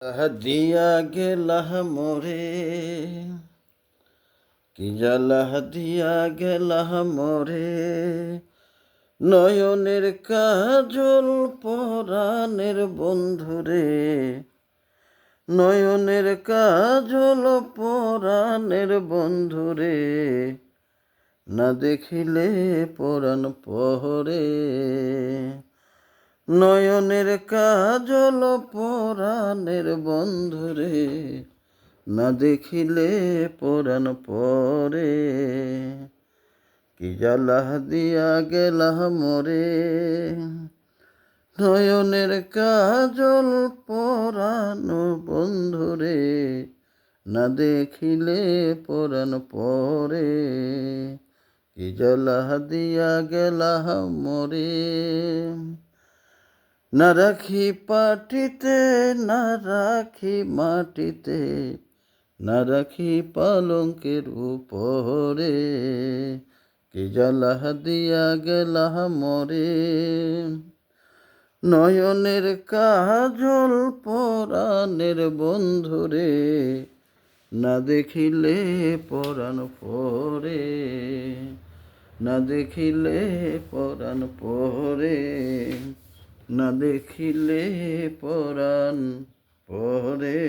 দিয়া গেলাহ মোরে, কি জ্বালাহ দিয়া গেলাহ মোরে, নয়নের কাজল পরাণের বন্ধুরে, নয়নের কাজল পরাণের বন্ধুরে, না দেখিলে পরাণ পহরে। নয়নের কাজল পরাণের বন্ধুরে, না দেখিলে পরাণ পরে, কি জ্বালা দিয়া গেলাহ মোরে, নয়নের কাজল পরাণ বন্ধুরে, না দেখিলে পরাণ পরে, কি জ্বালা দিয়া গেলাহ মোরে। না রাখি পাটিতে, না রাখি মাটিতে, না রাখি পালঙ্কের উপরে, কি জ্বালা দিয়া গেলাহ মোরে। নয়নের কাজল পরাণের বন্ধুরে, না দেখিলে পরাণ পরে, না দেখিলে পরাণ পরে, না দেখিলে পরাণ পরে।